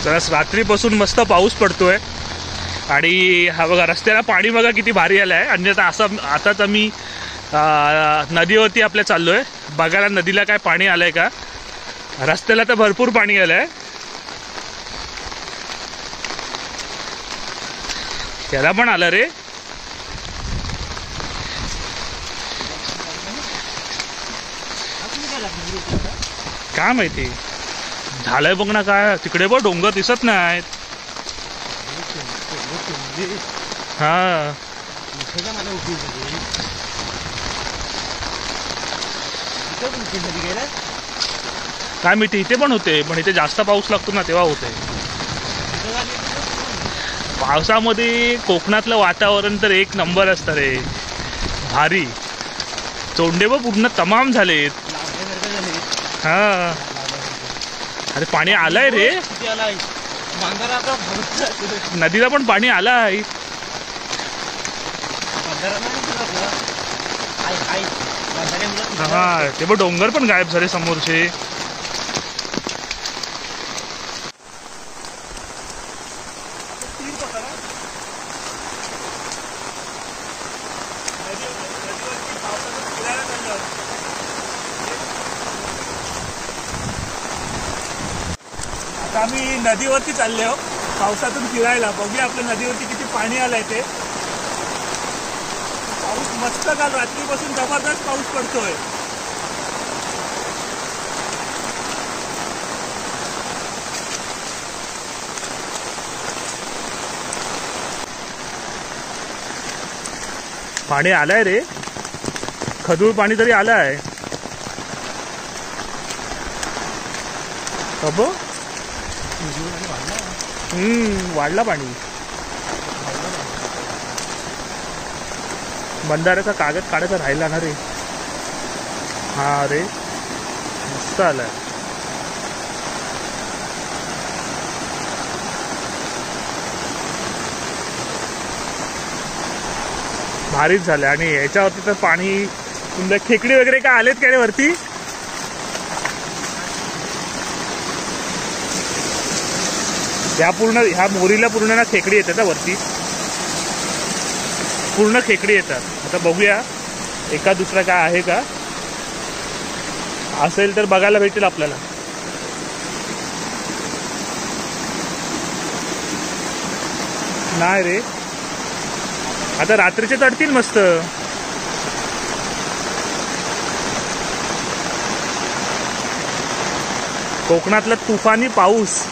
जरा रात्रीपासून मस्त पाऊस पडतोय आणि हा बघा रस्त्याला पाणी बघा किती भारी आलं आहे. आणि आताच आम्ही नदीवरती आपल्या चाललोय बघायला नदीला काय पाणी आलंय का. रस्त्याला तर भरपूर पाणी आलंय. त्याला पण आलं रे. काय माहिती झालंय बघ ना. काय तिकडे बघ डोंगर दिसत नाहीत. हा काय माहिती इथे पण होते पण इथे जास्त पाऊस लागतो ना तेव्हा होते. पावसामध्ये कोकणातलं वातावरण तर एक नंबर असतं रे भारी. चोंडे व पूर्ण तमाम झालेत. हा अरे पाणी आलंय रे. नदीला पण पाणी आलंय. हा ते पण डोंगर पण गायब झाले समोरचे. आता आम्ही नदीवरती चालले आहोत पावसातून फिरायला. बघूया आपल्या नदीवरती किती पाणी आलंय ते. पाऊस मस्त काल रात्रीपासून जबरदस्त पाऊस पडतोय. पाणी आलंय रे. खदूळ पाणी तरी आलंय. कब वाढला पाणी. बंधाऱ्याचा कागद काढायचा राहिला ना रे. हा रे मस्त आलाय. भारीच झालं. आणि याच्यावरती तर पाणी तुमच्या खेकडी वगैरे काय आलेत का रे वरती. ह्या मोरीला पूर्ण ना खेकडी येतात वरती. पूर्ण खेकडी येतात. आता बघूया एका दुसरा काय आहे का. असेल तर बघायला भेटेल आपल्याला. नाही रे आता रात्रीचे चढतील मस्त. कोकणातला तुफानी पाऊस.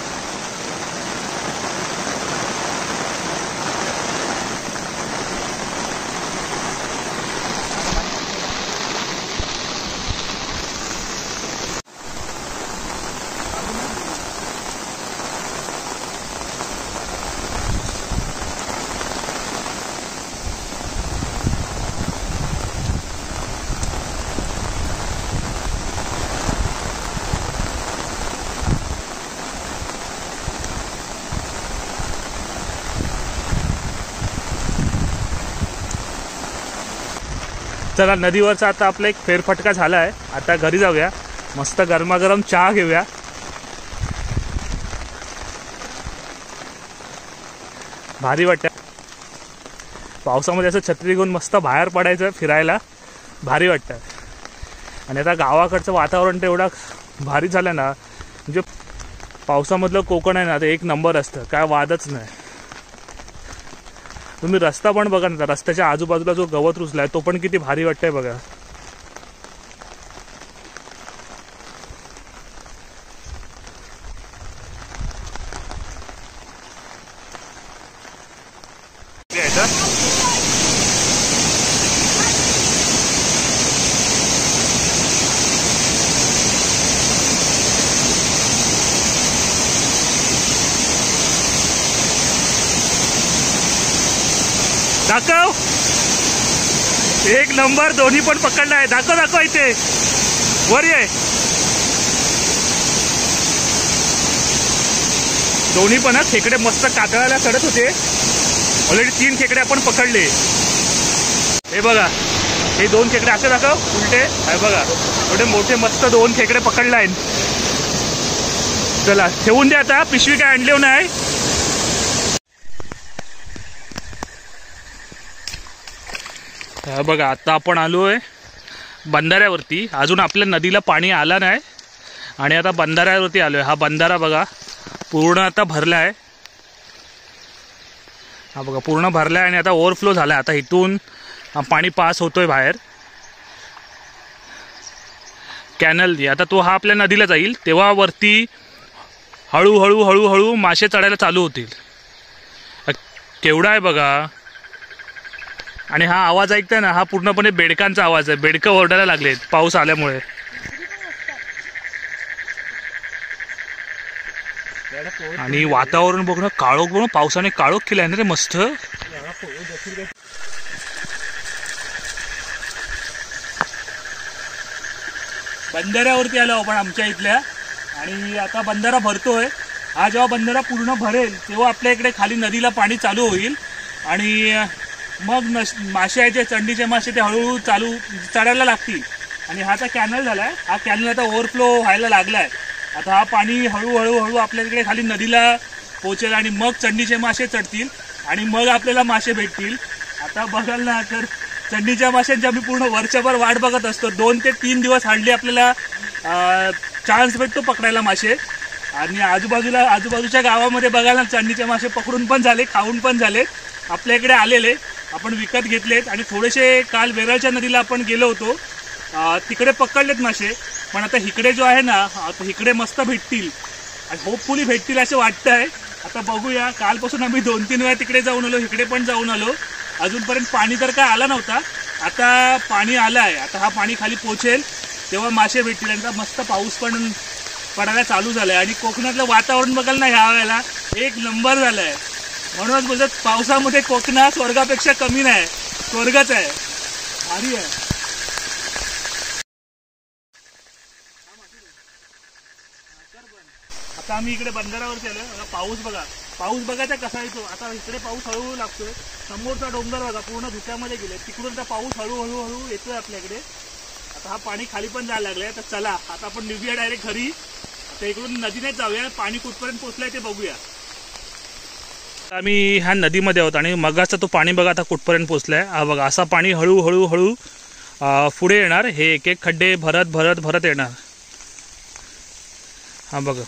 चला नदीवरचा आता आपला एक फेरफटका झाला आहे. आता घरी जाऊया. मस्त गरमागरम चहा घेऊया. भारी वाटतं पावसामध्ये असं छत्री घेऊन मस्त बाहेर पडायचं फिरायला. भारी वाटतं. आणि आता गावाकडचं वातावरण तर एवढा भारी झालं ना. म्हणजे पावसामधलं कोकण आहे ना ते एक नंबर असतं. काय वादच नाही. तुम्ही रस्ता पण बघा ना. रस्त्याच्या आजूबाजूला जो गवत रुजलाय तो पण किती भारी वाटतंय बघा. दाखव. एक नंबर. दोन्ही पण पकडला आहे. दाखव इथे वर ये. दोन्ही पण खेकडे मस्त कातळाला चढत होते. ऑलरेडी 3 खेकडे आपण पकडले. हे बघा हे 2 खेकडे असे दाखव उलटे. हे बघा एवढे मोठे मस्त 2 खेकडे पकडले आहेत. चला ठेवून द्या आता, पिशवी काय आणली नाही. बघा आता आपण आलोय बंधाऱ्यावरती. अजून आपल्या नदीला पाणी आलं नाही आणि आता बंधाऱ्यावरती आलोय. हा बंधारा बघा पूर्ण आता भरला आहे. हा बघा पूर्ण भरला आहे आणि आता ओव्हरफ्लो झाला आहे. आता इथून पाणी पास होतोय बाहेर कॅनल. आता तो हा आपल्या नदीला जाईल तेव्हा वरती हळूहळू हळूहळू मासे चढायला चालू होतील. केवढा आहे बघा. आणि हा आवाज ऐकताय ना, हा पूर्णपणे बेडकांचा आवाज आहे. बेडकं ओरडायला लागलेत पाऊस आल्यामुळे. आणि वातावरण बघणं काळोख बघ, पावसाने काळोख केलाय ना रे मस्त. बंधाऱ्यावरती आलो आपण आमच्या इथल्या. आणि आता बंधारा भरतोय. हा जेव्हा बंधारा पूर्ण भरेल तेव्हा आपल्या इकडे खाली नदीला पाणी चालू होईल आणि मग मासे आहे जे चंडीचे मासे ते हळूहळू चढायला लागतील. आणि हा आता कॅनल झालाय. हा कॅनल आता ओव्हरफ्लो व्हायला लागलाय. आता हा पाणी हळूहळू हळू आपल्या इकडे खाली नदीला पोहोचेल आणि मग चंडीचे मासे चढतील आणि मग आपल्याला मासे भेटतील. आता बघाल ना तर चंडीच्या माशांची आम्ही पूर्ण वर्षभर वाट बघत असतो. 2 ते 3 दिवस हार्डली आपल्याला चान्स भेटतो पकडायला मासे. आणि आजूबाजूच्या गावामध्ये बघायला चंडीचे मासे पकडून पण झाले, खाऊन पण झाले, आपल्या इकडे आलेले, आपण विकत घेतलेत. आणि थोडेसे काल वेराळच्या नदीला आपण गेलो होतो, तिकडे पकडलेत मासे. पण आता इकडे जो आहे ना, आता इकडे मस्त भेटतील, होपफुली भेटतील असं वाटतं आहे. आता बघूया. कालपासून आम्ही 2-3 वेळा तिकडे जाऊन आलो, इकडे पण जाऊन आलो. अजूनपर्यंत पाणी तर काय आला नव्हता. आता पाणी आलं आहे. आता हा पाणी खाली पोचेल तेव्हा मासे भेटतील. आणि मस्त पाऊस पण पडायला चालू झाला आहे. आणि कोकणातलं वातावरण बघाल ना ह्या वेळेला एक नंबर झालं आहे. म्हणूनच बोलतात पावसामध्ये कोकणात स्वर्गापेक्षा कमी नाही, स्वर्गच आहे. भारी आहे. आता आम्ही इकडे बंधाऱ्यावरती आलोय. पाऊस बघा, पाऊस बघायचा कसा येतो. आता इकडे पाऊस हळूहळू लागतोय. समोरचा डोंगर बघा पूर्ण धुक्यामध्ये गेले. तिकडून पाऊस हळूहळू हळू येतोय आपल्याकडे. आता हा पाणी खाली पण जायला लागलंय. तर चला आता आपण निघूया डायरेक्ट घरी. आता इकडून नदीने जाऊया. पाणी कुठपर्यंत पोहोचलंय ते बघूया. आम्ही ह्या नदीमध्ये आहोत आणि मगाचा तो पाणी बघा आता कुठपर्यंत पोहोचलाय. हा बघा असा पाणी हळूहळू हळू पुढे येणार. हे एक एक खड्डे भरत भरत भरत येणार. हा बघा